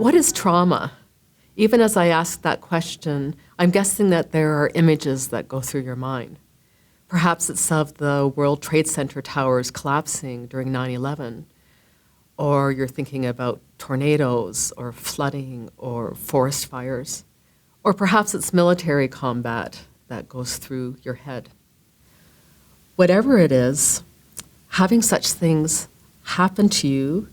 What is trauma? Even as I ask that question, I'm guessing that there are images that go through your mind. Perhaps it's of the World Trade Center towers collapsing during 9/11, or you're thinking about tornadoes or flooding or forest fires, or perhaps it's military combat that goes through your head. Whatever it is, having such things happen to you,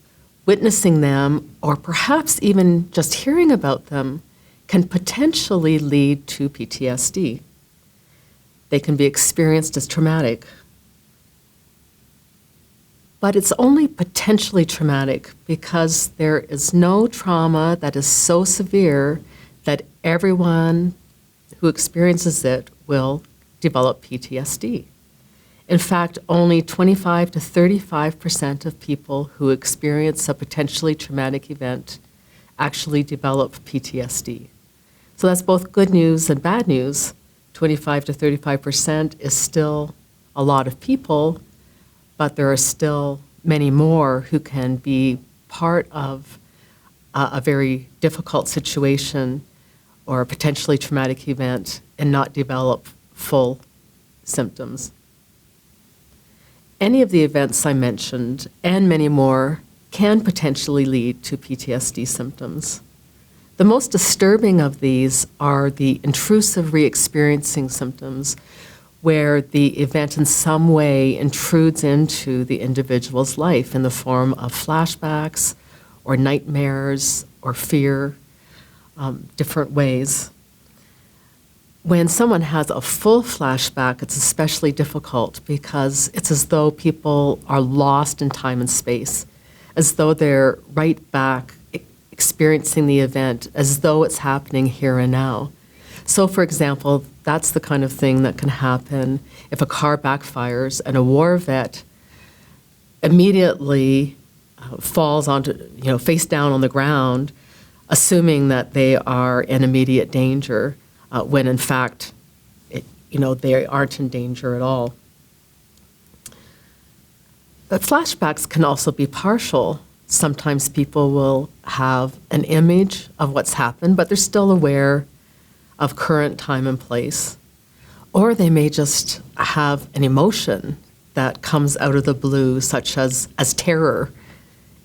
witnessing them, or perhaps even just hearing about them can potentially lead to PTSD. They can be experienced as traumatic. But it's only potentially traumatic because there is no trauma that is so severe that everyone who experiences it will develop PTSD. In fact, only 25 to 35% of people who experience a potentially traumatic event actually develop PTSD. So that's both good news and bad news. 25 to 35% is still a lot of people, but there are still many more who can be part of a very difficult situation or a potentially traumatic event and not develop full symptoms. Any of the events I mentioned, and many more, can potentially lead to PTSD symptoms. The most disturbing of these are the intrusive re-experiencing symptoms, where the event in some way intrudes into the individual's life in the form of flashbacks or nightmares or fear, different ways. When someone has a full flashback, it's especially difficult because it's as though people are lost in time and space, as though they're right back experiencing the event, as though it's happening here and now. So, for example, that's the kind of thing that can happen if a car backfires and a war vet immediately falls onto, face down on the ground, assuming that they are in immediate danger, when in fact, they aren't in danger at all. But flashbacks can also be partial. Sometimes people will have an image of what's happened, but they're still aware of current time and place. Or they may just have an emotion that comes out of the blue, such as terror,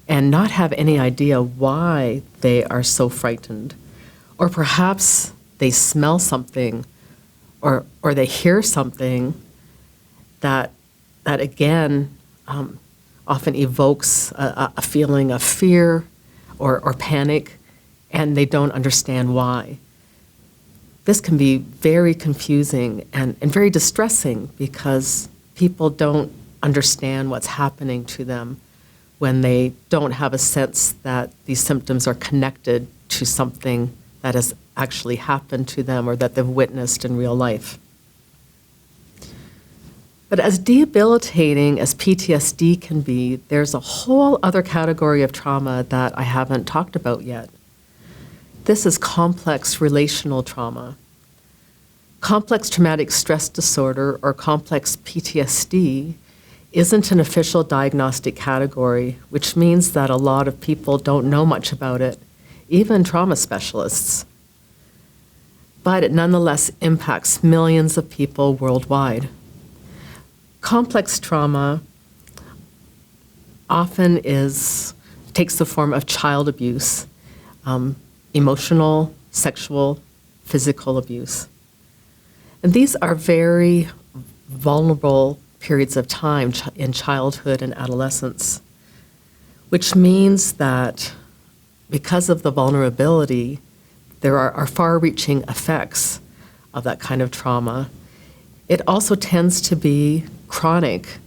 and not have any idea why they are so frightened. Or perhaps they smell something or they hear something that again often evokes a feeling of fear or panic, and they don't understand why. This can be very confusing and very distressing because people don't understand what's happening to them when they don't have a sense that these symptoms are connected to something that has actually happened to them or that they've witnessed in real life. But as debilitating as PTSD can be, there's a whole other category of trauma that I haven't talked about yet. This is complex relational trauma. Complex traumatic stress disorder, or complex PTSD, isn't an official diagnostic category, which means that a lot of people don't know much about it, even trauma specialists. But it nonetheless impacts millions of people worldwide. Complex trauma often takes the form of child abuse, emotional, sexual, physical abuse. And these are very vulnerable periods of time in childhood and adolescence, which means that because of the vulnerability, there are far-reaching effects of that kind of trauma. It also tends to be chronic,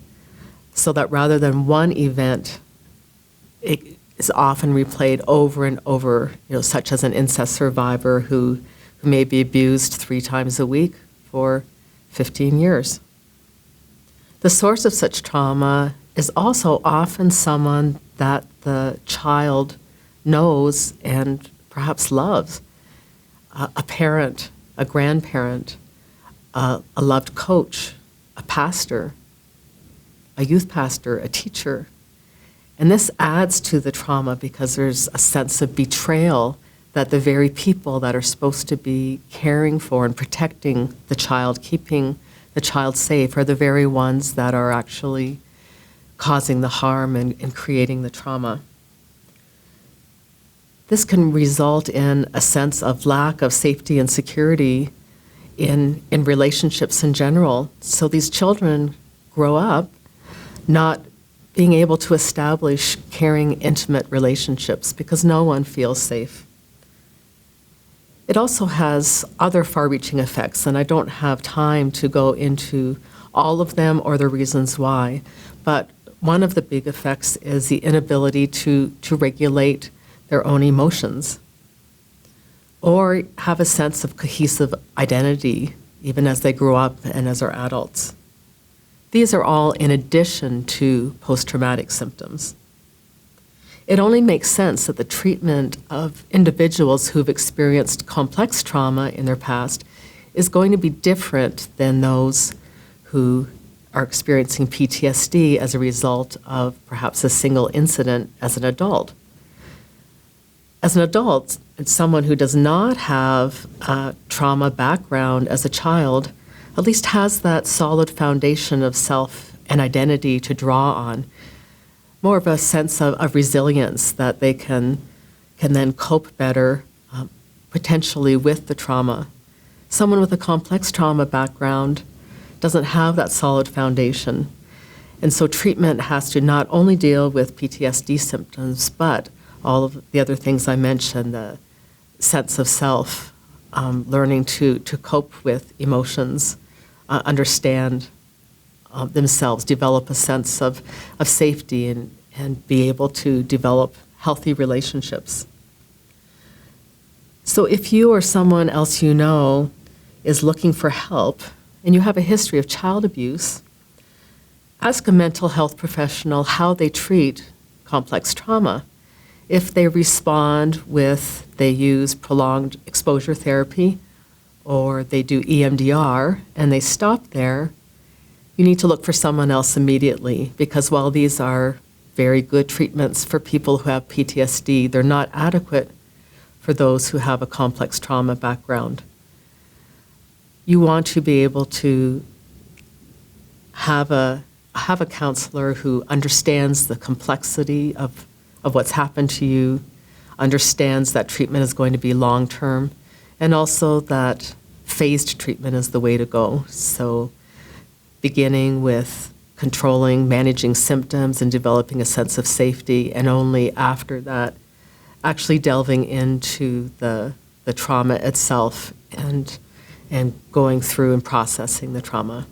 so that rather than one event, it is often replayed over and over, such as an incest survivor who may be abused 3 times a week for 15 years. The source of such trauma is also often someone that the child knows and perhaps loves, a parent, a grandparent, a loved coach, a pastor, a youth pastor, a teacher. And this adds to the trauma because there's a sense of betrayal that the very people that are supposed to be caring for and protecting the child, keeping the child safe, are the very ones that are actually causing the harm and creating the trauma. This can result in a sense of lack of safety and security in relationships in general. So these children grow up not being able to establish caring, intimate relationships because no one feels safe. It also has other far-reaching effects, and I don't have time to go into all of them or the reasons why, but one of the big effects is the inability to regulate their own emotions or have a sense of cohesive identity even as they grow up and as are adults. These are all in addition to post-traumatic symptoms. It only makes sense that the treatment of individuals who've experienced complex trauma in their past is going to be different than those who are experiencing PTSD as a result of perhaps a single incident as an adult. As an adult, and someone who does not have a trauma background as a child at least has that solid foundation of self and identity to draw on, more of a sense of resilience that they can then cope better, potentially with the trauma. Someone with a complex trauma background doesn't have that solid foundation. And so treatment has to not only deal with PTSD symptoms, but all of the other things I mentioned, the sense of self, learning to cope with emotions, understand themselves, develop a sense of safety, and be able to develop healthy relationships. So if you or someone else you know is looking for help and you have a history of child abuse, ask a mental health professional how they treat complex trauma. If they respond with, they use prolonged exposure therapy, or they do EMDR, and they stop there, you need to look for someone else immediately, because while these are very good treatments for people who have PTSD, they're not adequate for those who have a complex trauma background. You want to be able to have a counselor who understands the complexity of what's happened to you, understands that treatment is going to be long-term, and also that phased treatment is the way to go. So beginning with controlling, managing symptoms, and developing a sense of safety, and only after that actually delving into the trauma itself and going through and processing the trauma.